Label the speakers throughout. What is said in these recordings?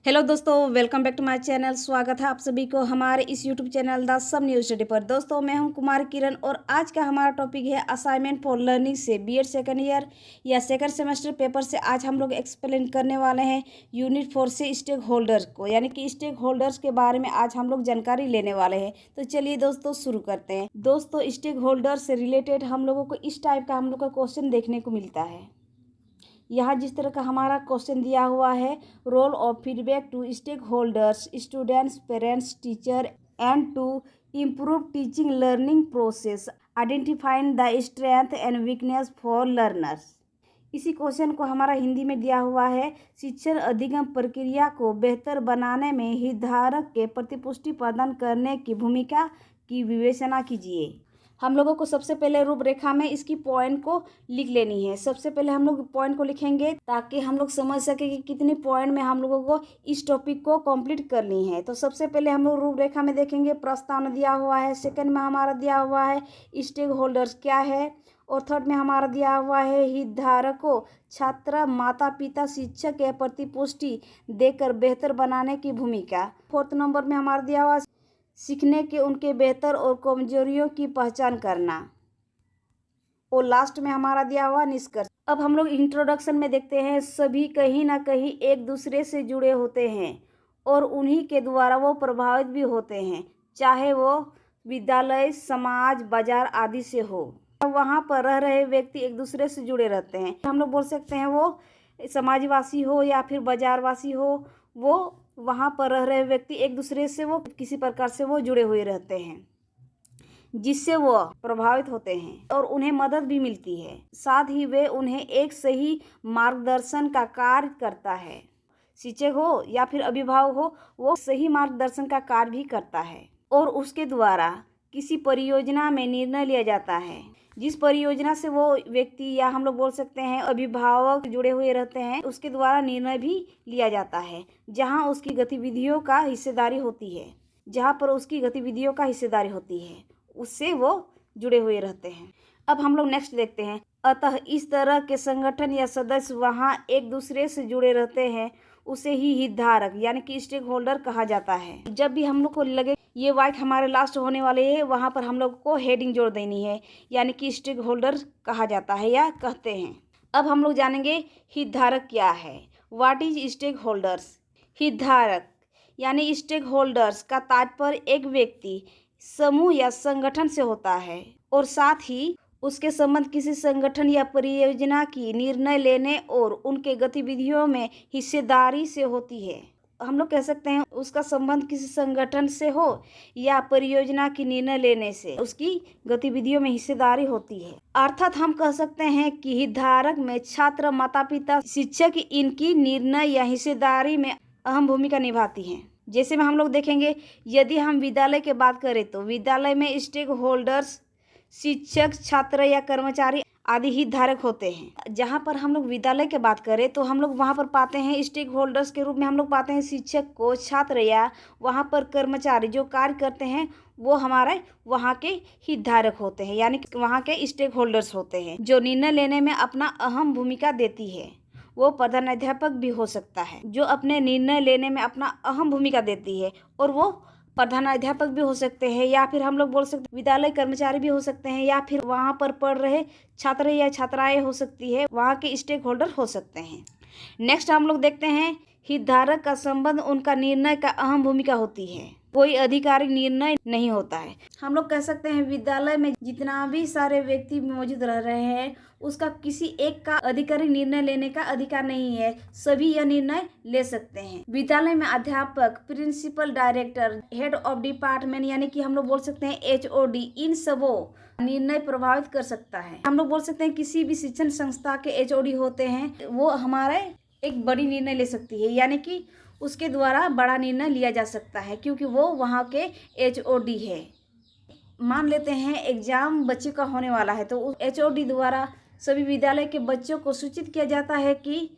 Speaker 1: Hello दोस्तों, welcome back to my channel. स्वागत है आप सभी को हमारे इस यूट्यूब चैनल द सब न्यूज स्टडी पर। दोस्तों, मैं हूं कुमार किरण और आज का हमारा टॉपिक है असाइनमेंट फॉर लर्निंग से बीएड सेकंड ईयर या सेकंड सेमेस्टर पेपर से आज हम लोग एक्सप्लेन करने वाले हैं यूनिट 4 से स्टेक होल्डर्स को, यानी कि स्टेक होल्डर्स के बारे में आज हम लोग जानकारी लेने वाले हैं। तो चलिए दोस्तों शुरू करते हैं। दोस्तों, स्टेक होल्डर से रिलेटेड हम लोगों को इस टाइप का हम लोग का क्वेश्चन देखने को मिलता है। यहाँ जिस तरह का हमारा क्वेश्चन दिया हुआ है, role of feedback to stakeholders, students, parents, teacher and to improve teaching learning process, identifying the strength and weakness for learners. इसी क्वेश्चन को हमारा हिंदी में दिया हुआ है, शिक्षण अधिगम प्रक्रिया को बेहतर बनाने में हितधारक के प्रतिपुष्टि प्रदान करने की भूमिका की विवेचना कीजिए। हम लोगों को सबसे पहले रूपरेखा में इसकी पॉइंट को लिख लेनी है। सबसे पहले हम लोग पॉइंट को लिखेंगे ताकि हम लोग समझ सके कि कितनी पॉइंट में हम लोगों को इस टॉपिक को कंप्लीट करनी है। तो सबसे पहले हम लोग रूपरेखा में देखेंगे, प्रस्तावना दिया हुआ है। सेकंड में हमारा दिया हुआ है स्टेक होल्डर्स क्या है, और थर्ड में हमारा दिया हुआ है हितधारकों, छात्र, माता पिता, शिक्षक के प्रतिपुष्टि देकर बेहतर बनाने की भूमिका। फोर्थ नंबर में हमारा दिया हुआ सीखने के उनके बेहतर और कमजोरियों की पहचान करना, और लास्ट में हमारा दिया हुआ निष्कर्ष। अब हम लोग इंट्रोडक्शन में देखते हैं, सभी कहीं ना कहीं एक दूसरे से जुड़े होते हैं और उन्हीं के द्वारा वो प्रभावित भी होते हैं, चाहे वो विद्यालय, समाज, बाजार आदि से हो। वहाँ पर रह रहे व्यक्ति एक दूसरे से जुड़े रहते हैं। हम लोग बोल सकते हैं वो समाजवासी हो या फिर बाजारवासी हो, वो वहाँ पर रह रहे व्यक्ति एक दूसरे से वो किसी प्रकार से वो जुड़े हुए रहते हैं, जिससे वो प्रभावित होते हैं और उन्हें मदद भी मिलती है। साथ ही वे उन्हें एक सही मार्गदर्शन का कार्य करता है। शिक्षक हो या फिर अभिभावक हो, वो सही मार्गदर्शन का कार्य भी करता है और उसके द्वारा किसी परियोजना में निर्णय लिया जाता है। जिस परियोजना से वो व्यक्ति या हम लोग बोल सकते हैं अभिभावक जुड़े हुए रहते हैं, उसके द्वारा निर्णय भी लिया जाता है, जहां उसकी गतिविधियों का हिस्सेदारी होती है। जहां पर उसकी गतिविधियों का हिस्सेदारी होती है, उससे वो जुड़े हुए रहते हैं। अब हम लोग नेक्स्ट देखते हैं, अतः इस तरह के संगठन या सदस्य वहां एक दूसरे से जुड़े रहते हैं, उसे ही हितधारक यानी कि स्टेक होल्डर कहा जाता है। जब भी हम लोग को लगे ये वाइट हमारे लास्ट होने वाले हैं, वहाँ पर हम लोग को हेडिंग जोड़ देनी है, यानी कि स्टेक होल्डर कहा जाता है या कहते हैं। अब हम लोग जानेंगे हितधारक क्या है। What is stakeholders. हितधारक यानी स्टेक होल्डर्स का तात्पर्य एक व्यक्ति, समूह या संगठन से होता है और साथ ही उसके संबंध किसी संगठन या परियोजना की निर्णय लेने और उनके गतिविधियों में हिस्सेदारी से होती है। हम लोग कह सकते हैं उसका संबंध किसी संगठन से हो या परियोजना की निर्णय लेने से उसकी गतिविधियों में हिस्सेदारी होती है। अर्थात हम कह सकते हैं कि हितधारक में छात्र, माता पिता, शिक्षक इनकी निर्णय या हिस्सेदारी में अहम भूमिका निभाती हैं। जैसे में हम लोग देखेंगे, यदि हम विद्यालय की बात करें तो विद्यालय में स्टेक होल्डर्स शिक्षक, छात्र या कर्मचारी आदि हितधारक होते हैं। जहाँ पर हम लोग विद्यालय की बात करें तो हम लोग वहाँ पर पाते हैं स्टेक होल्डर्स के रूप में हम लोग पाते हैं शिक्षक को, छात्र या वहाँ पर कर्मचारी जो कार्य करते हैं, वो हमारे वहाँ के हितधारक होते हैं, यानी कि वहाँ के स्टेक होल्डर्स होते हैं जो निर्णय लेने में अपना अहम भूमिका देती है। वो प्रधानाध्यापक भी हो सकता है जो अपने निर्णय लेने में अपना अहम भूमिका देती है, और वो प्रधानाध्यापक भी हो सकते हैं, या फिर हम लोग बोल सकते हैं विद्यालय कर्मचारी भी हो सकते हैं, या फिर वहाँ पर पढ़ रहे छात्र या छात्राएं हो सकती है, वहाँ के स्टेक होल्डर हो सकते हैं। नेक्स्ट हम लोग देखते हैं, हितधारक का संबंध उनका निर्णय का अहम भूमिका होती है, कोई आधिकारिक निर्णय नहीं होता है। हम लोग कह सकते हैं विद्यालय में जितना भी सारे व्यक्ति मौजूद रह रहे हैं, उसका किसी एक का आधिकारिक निर्णय लेने का अधिकार नहीं है, सभी यह निर्णय ले सकते हैं। विद्यालय में अध्यापक, principal, director, head of department यानी कि हम लोग बोल सकते हैं एचओडी, इन सबों निर्णय प्रभावित कर सकता है। हम लोग बोल सकते हैं किसी भी शिक्षण संस्था के एचओडी होते हैं, वो हमारे एक बड़ी निर्णय ले सकती है, यानी कि उसके द्वारा बड़ा निर्णय लिया जा सकता है क्योंकि वो वहाँ के एचओडी है। मान लेते हैं एग्जाम बच्चे का होने वाला है, तो उस एचओडी द्वारा सभी विद्यालय के बच्चों को सूचित किया जाता है कि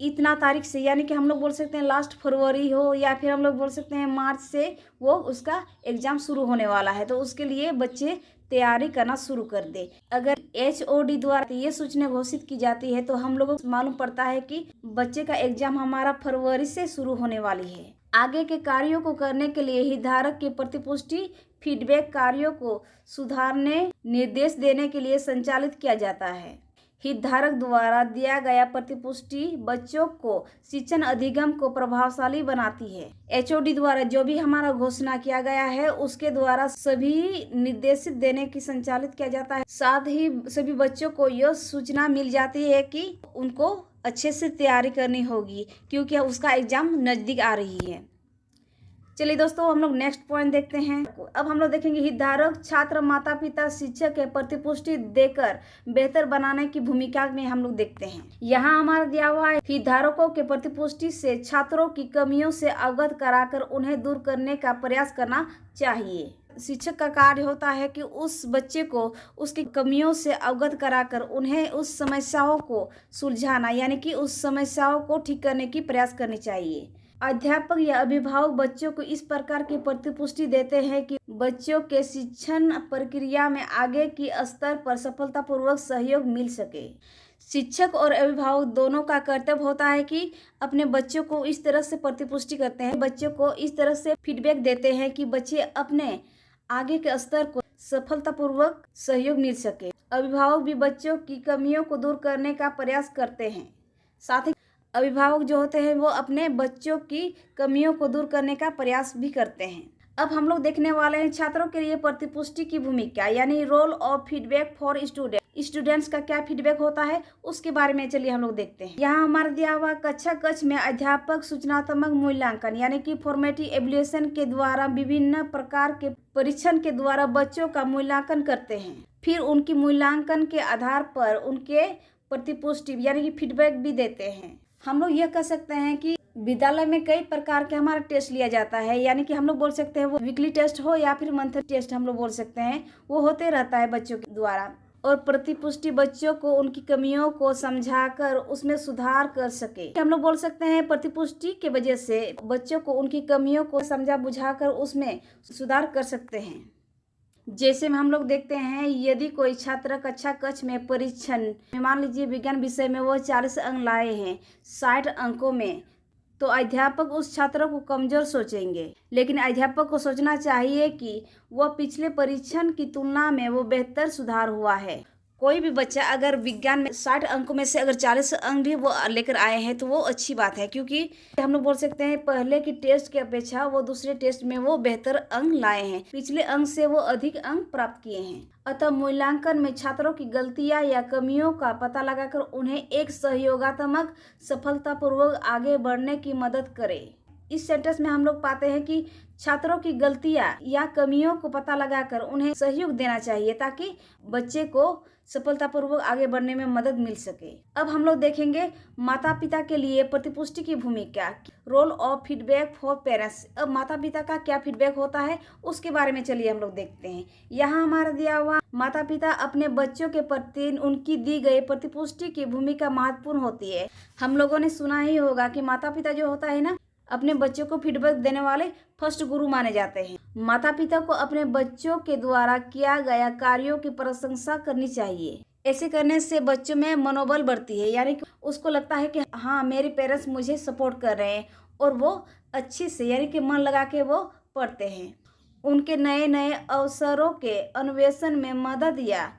Speaker 1: इतना तारीख से, यानी कि हम लोग बोल सकते हैं लास्ट फरवरी हो या फिर हम लोग बोल सकते हैं मार्च से वो उसका एग्ज़ाम शुरू होने वाला है, तो उसके लिए बच्चे तैयारी करना शुरू कर दे। अगर HOD द्वारा ये सूचना घोषित की जाती है तो हम लोगों को मालूम पड़ता है कि बच्चे का एग्जाम हमारा फरवरी से शुरू होने वाली है। आगे के कार्यों को करने के लिए हितधारक की प्रतिपुष्टि फीडबैक कार्यों को सुधारने निर्देश देने के लिए संचालित किया जाता है। हितधारक द्वारा दिया गया प्रतिपुष्टि बच्चों को शिक्षण अधिगम को प्रभावशाली बनाती है। HOD द्वारा जो भी हमारा घोषणा किया गया है उसके द्वारा सभी निर्देशित देने की संचालित किया जाता है। साथ ही सभी बच्चों को यह सूचना मिल जाती है कि उनको अच्छे से तैयारी करनी होगी क्योंकि उसका एग्जाम नज़दीक आ रही है। चलिए दोस्तों, हम लोग नेक्स्ट पॉइंट देखते हैं। अब हम लोग देखेंगे हितधारक छात्र माता पिता शिक्षक के प्रतिपुष्टि देकर बेहतर बनाने की भूमिका में हम लोग देखते हैं। यहाँ हमारा दिया हुआ है हितधारकों के प्रतिपुष्टि से छात्रों की कमियों से अवगत कराकर उन्हें दूर करने का प्रयास करना चाहिए। शिक्षक का कार्य होता है कि उस बच्चे को उसकी कमियों से अवगत कराकर उन्हें उस समस्याओं को सुलझाना यानी कि उस समस्याओं को ठीक करने की प्रयास करनी चाहिए। अध्यापक या अभिभावक बच्चों को इस प्रकार की प्रतिपुष्टि देते हैं कि बच्चों के शिक्षण प्रक्रिया में आगे की स्तर पर सफलतापूर्वक सहयोग मिल सके। शिक्षक और अभिभावक दोनों का कर्तव्य होता है कि अपने बच्चों को इस तरह से प्रतिपुष्टि करते हैं, बच्चों को इस तरह से फीडबैक देते हैं कि बच्चे अपने आगे के स्तर को सफलतापूर्वक सहयोग मिल सके। अभिभावक भी बच्चों की कमियों को दूर करने का प्रयास करते हैं। साथ ही अभिभावक जो होते हैं वो अपने बच्चों की कमियों को दूर करने का प्रयास भी करते हैं। अब हम लोग देखने वाले हैं छात्रों के लिए प्रतिपुष्टि की भूमिका यानी role of feedback for students का क्या फीडबैक होता है उसके बारे में चलिए हम लोग देखते हैं। यहाँ हमारा दिया हुआ कक्षा कक्ष में अध्यापक सूचनात्मक मूल्यांकन यानी कि फॉर्मेटिव एवल्यूएशन के द्वारा विभिन्न प्रकार के परीक्षण के द्वारा बच्चों का मूल्यांकन करते हैं। फिर उनकी मूल्यांकन के आधार पर उनके प्रतिपुष्टि यानी कि फीडबैक भी देते हैं। हम लोग यह कह सकते हैं कि विद्यालय में कई प्रकार के हमारा टेस्ट लिया जाता है यानी कि हम लोग बोल सकते हैं वो वीकली टेस्ट हो या फिर मंथली टेस्ट हम लोग बोल सकते हैं, वो होते रहता है बच्चों के द्वारा। और प्रतिपुष्टि बच्चों को उनकी कमियों को समझाकर उसमें सुधार कर सके। हम लोग बोल सकते हैं प्रतिपुष्टि के वजह से बच्चों को उनकी कमियों को समझा बुझाकर उसमें सुधार कर सकते हैं। जैसे में हम लोग देखते हैं यदि कोई छात्र कक्षा कक्ष में परीक्षण में मान लीजिए विज्ञान विषय में वो 40 अंक लाए हैं 60 अंकों में, तो अध्यापक उस छात्र को कमजोर सोचेंगे, लेकिन अध्यापक को सोचना चाहिए कि वह पिछले परीक्षण की तुलना में वो बेहतर सुधार हुआ है। कोई भी बच्चा अगर विज्ञान में 60 अंकों में से अगर 40 अंक भी वो लेकर आए हैं तो वो अच्छी बात है, क्योंकि हम लोग बोल सकते हैं पहले की टेस्ट की अपेक्षा वो दूसरे टेस्ट में वो बेहतर अंक लाए हैं, पिछले अंक से वो अधिक अंक प्राप्त किए हैं। अतः मूल्यांकन में छात्रों की गलतियां या कमियों का पता लगाकर उन्हें एक सहयोगात्मक सफलतापूर्वक आगे बढ़ने की मदद करे। इस सेंटेंस में हम लोग पाते हैं कि छात्रों की गलतियां या कमियों को पता लगाकर उन्हें सहयोग देना चाहिए ताकि बच्चे को सफलतापूर्वक आगे बढ़ने में मदद मिल सके। अब हम लोग देखेंगे माता पिता के लिए प्रतिपुष्टि की भूमिका, role of feedback for parents. अब माता पिता का क्या फीडबैक होता है उसके बारे में चलिए हम लोग देखते हैं। यहाँ हमारा दिया हुआ माता पिता अपने बच्चों के प्रति उनकी दी गई प्रतिपुष्टि की भूमिका महत्वपूर्ण होती है। हम लोगों ने सुना ही होगा कि माता पिता जो होता है ना, अपने बच्चों को फीडबैक देने वाले फर्स्ट गुरु माने जाते हैं। माता पिता को अपने बच्चों के द्वारा किया गया कार्यों की प्रशंसा करनी चाहिए। ऐसे करने से बच्चों में मनोबल बढ़ती है, यानी कि उसको लगता है कि हाँ मेरे पेरेंट्स मुझे सपोर्ट कर रहे हैं और वो अच्छे से यानी कि मन लगा के वो पढ़ते हैं। उनके नए नए अवसरों के अन्वेषण में मदद या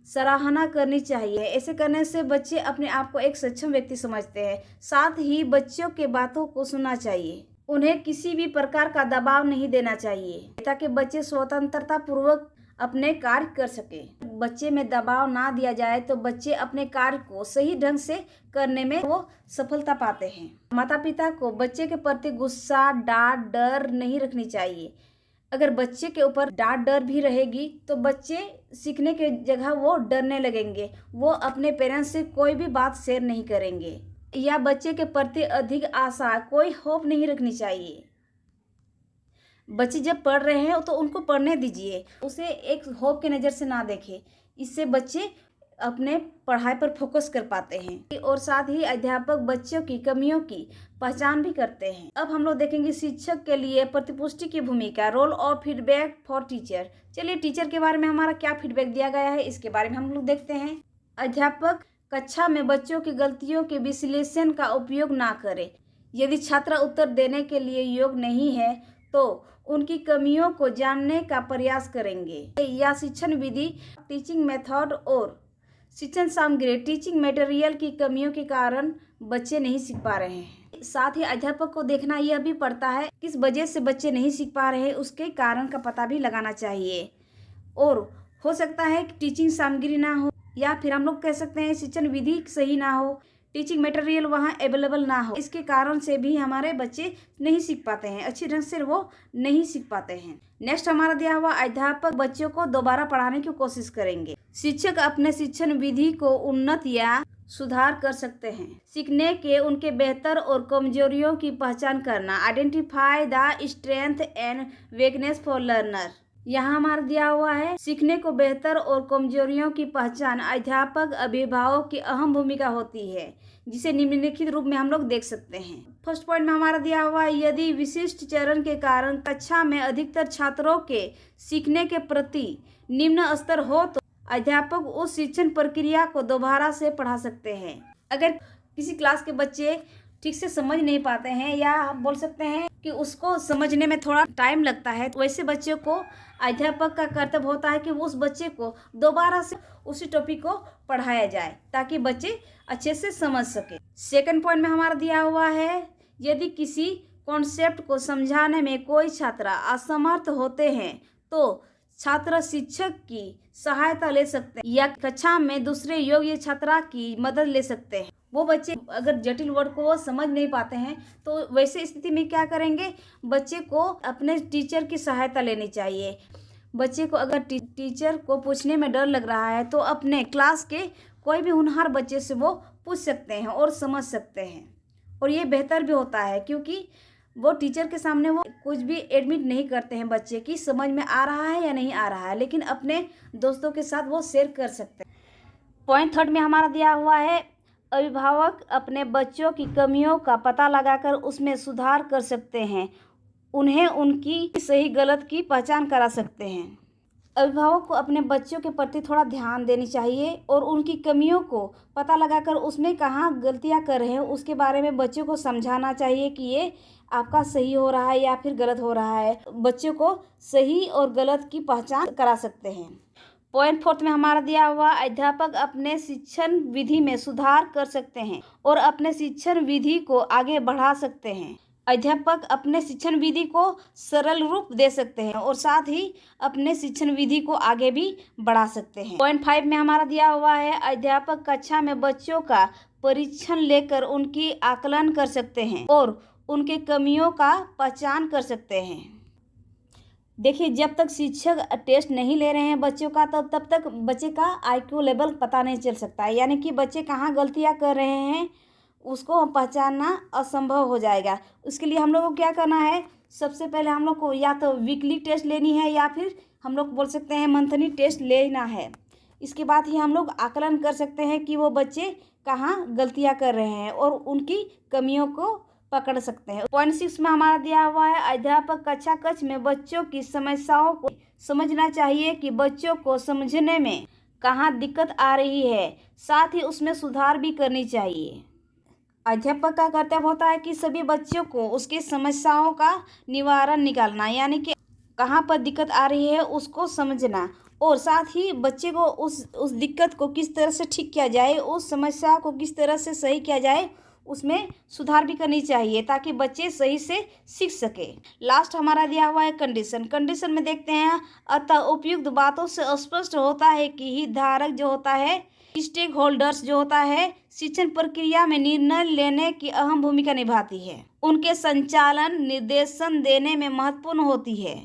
Speaker 1: सराहना करनी चाहिए। ऐसे करने से बच्चे अपने आप को एक सक्षम व्यक्ति समझते हैं। साथ ही बच्चों के बातों को सुनना चाहिए, उन्हें किसी भी प्रकार का दबाव नहीं देना चाहिए ताकि बच्चे स्वतंत्रता पूर्वक अपने कार्य कर सके। बच्चे में दबाव ना दिया जाए तो बच्चे अपने कार्य को सही ढंग से करने में वो सफलता पाते हैं। माता पिता को बच्चे के प्रति गुस्सा, डांट, डर नहीं रखनी चाहिए। अगर बच्चे के ऊपर डांट डर भी रहेगी तो बच्चे सीखने के जगह वो डरने लगेंगे, वो अपने पेरेंट्स से कोई भी बात शेयर नहीं करेंगे या बच्चे के प्रति अधिक आशा, कोई होप नहीं रखनी चाहिए। बच्चे जब पढ़ रहे हैं तो उनको पढ़ने दीजिए, उसे एक होप की नज़र से ना देखें। इससे बच्चे अपने पढ़ाई पर फोकस कर पाते हैं और साथ ही अध्यापक बच्चों की कमियों की पहचान भी करते हैं। अब हम लोग देखेंगे शिक्षक के लिए प्रतिपुष्टि की भूमिका, रोल और फीडबैक फॉर टीचर। चलिए टीचर के बारे में हमारा क्या फीडबैक दिया गया है इसके बारे में हम लोग देखते हैं। अध्यापक कक्षा में बच्चों की गलतियों के विश्लेषण का उपयोग ना करें। यदि छात्र उत्तर देने के लिए योग्य नहीं है तो उनकी कमियों को जानने का प्रयास करेंगे। या शिक्षण विधि, टीचिंग मेथड और शिक्षण सामग्री, टीचिंग मटेरियल की कमियों के कारण बच्चे नहीं सीख पा रहे हैं। साथ ही अध्यापक को देखना यह भी पड़ता है किस वजह से बच्चे नहीं सीख पा रहे हैं, उसके कारण का पता भी लगाना चाहिए। और हो सकता है कि टीचिंग सामग्री ना हो, या फिर हम लोग कह सकते हैं शिक्षण विधि सही ना हो, टीचिंग मटेरियल वहाँ अवेलेबल ना हो। इसके कारण से भी हमारे बच्चे नहीं सीख पाते हैं, अच्छी ढंग से वो नहीं सीख पाते हैं। नेक्स्ट हमारा दिया हुआ, अध्यापक बच्चों को दोबारा पढ़ाने की कोशिश करेंगे। शिक्षक अपने शिक्षण विधि को उन्नत या सुधार कर सकते हैं। सीखने के उनके बेहतर और कमजोरियों की पहचान करना, identify the strength and weakness for learner. यहाँ हमारा दिया हुआ है सीखने को बेहतर और कमजोरियों की पहचान अध्यापक अभिभावक की अहम भूमिका होती है, जिसे निम्नलिखित रूप में हम लोग देख सकते हैं। फर्स्ट पॉइंट में हमारा दिया हुआ है, यदि विशिष्ट चरण के कारण कक्षा में अधिकतर छात्रों के सीखने के प्रति निम्न स्तर हो तो अध्यापक उस शिक्षण प्रक्रिया को दोबारा से पढ़ा सकते हैं। अगर किसी क्लास के बच्चे ठीक से समझ नहीं पाते हैं, या हम बोल सकते हैं कि उसको समझने में थोड़ा टाइम लगता है, तो वैसे बच्चे को अध्यापक का कर्तव्य होता है कि उस बच्चे को दोबारा से उसी टॉपिक को पढ़ाया जाए ताकि बच्चे अच्छे से समझ सके। सेकंड पॉइंट में हमारा दिया हुआ है, यदि किसी कॉन्सेप्ट को समझाने में कोई छात्र असमर्थ होते हैं तो छात्र शिक्षक की सहायता ले सकते हैं या कक्षा में दूसरे योग्य छात्रा की मदद ले सकते हैं। वो बच्चे अगर जटिल वर्ड को वो समझ नहीं पाते हैं तो वैसे स्थिति में क्या करेंगे, बच्चे को अपने टीचर की सहायता लेनी चाहिए। बच्चे को अगर टीचर को पूछने में डर लग रहा है तो अपने क्लास के कोई भी होनहार बच्चे से वो पूछ सकते हैं और समझ सकते हैं। और ये बेहतर भी होता है क्योंकि वो टीचर के सामने वो कुछ भी एडमिट नहीं करते हैं बच्चे की समझ में आ रहा है या नहीं आ रहा है, लेकिन अपने दोस्तों के साथ वो शेयर कर सकते हैं। पॉइंट थर्ड में हमारा दिया हुआ है, अभिभावक अपने बच्चों की कमियों का पता लगाकर उसमें सुधार कर सकते हैं, उन्हें उनकी सही गलत की पहचान करा सकते हैं। अभिभावक को अपने बच्चों के प्रति थोड़ा ध्यान देनी चाहिए और उनकी कमियों को पता लगाकर उसमें कहाँ गलतियाँ कर रहे हैं उसके बारे में बच्चों को समझाना चाहिए कि ये आपका सही हो रहा है या फिर गलत हो रहा है। बच्चों को सही और गलत की पहचान करा सकते हैं। पॉइंट फोर्थ में हमारा दिया हुआ, अध्यापक अपने शिक्षण विधि में सुधार कर सकते हैं और अपने शिक्षण विधि को आगे बढ़ा सकते हैं। अध्यापक अपने शिक्षण विधि को सरल रूप दे सकते हैं और साथ ही अपने शिक्षण विधि को आगे भी बढ़ा सकते हैं। पॉइंट 5 में हमारा दिया हुआ है, अध्यापक कक्षा में बच्चों का परीक्षण लेकर उनकी आकलन कर सकते हैं और उनके कमियों का पहचान कर सकते हैं। देखिए, जब तक शिक्षक टेस्ट नहीं ले रहे हैं बच्चों का तब तक बच्चे का IQ लेवल पता नहीं चल सकता है, यानी कि बच्चे कहाँ गलतियाँ कर रहे हैं उसको हम पहचानना असंभव हो जाएगा। उसके लिए हम लोग को क्या करना है, सबसे पहले हम लोग को या तो वीकली टेस्ट लेनी है या फिर हम लोग बोल सकते हैं मंथली टेस्ट लेना है। इसके बाद ही हम लोग आकलन कर सकते हैं कि वो बच्चे कहाँ गलतियाँ कर रहे हैं और उनकी कमियों को पकड़ सकते हैं। पॉइंट 6 में हमारा दिया हुआ है, अध्यापक कक्षा कक्ष में बच्चों की समस्याओं को समझना चाहिए कि बच्चों को समझने में कहाँ दिक्कत आ रही है, साथ ही उसमें सुधार भी करनी चाहिए। अध्यापक का कर्तव्य होता है कि सभी बच्चों को उसकी समस्याओं का निवारण निकालना, यानी कि कहाँ पर दिक्कत आ रही है उसको समझना और साथ ही बच्चे को उस दिक्कत को किस तरह से ठीक किया जाए, उस समस्या को किस तरह से सही किया जाए उसमें सुधार भी करनी चाहिए ताकि बच्चे सही से सीख सके। लास्ट हमारा दिया हुआ है कंडीशन में देखते हैं, अतः उपयुक्त बातों से स्पष्ट होता है कि हितधारक जो होता है, स्टेक होल्डर्स जो होता है, शिक्षण प्रक्रिया में निर्णय लेने की अहम भूमिका निभाती है, उनके संचालन निर्देशन देने में महत्वपूर्ण होती है।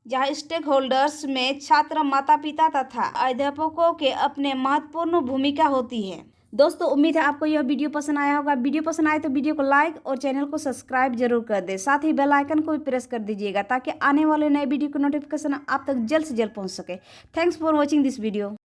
Speaker 1: जहाँ स्टेक होल्डर्स में छात्र, माता पिता तथा अध्यापकों के अपने महत्वपूर्ण भूमिका होती है। दोस्तों, उम्मीद है आपको यह वीडियो पसंद आया होगा। वीडियो पसंद आए तो वीडियो को लाइक और चैनल को सब्सक्राइब जरूर कर दें, साथ ही बेल आइकन को भी प्रेस कर दीजिएगा ताकि आने वाले नए वीडियो की नोटिफिकेशन आप तक जल्द से जल्द पहुंच सके। Thanks for watching this video.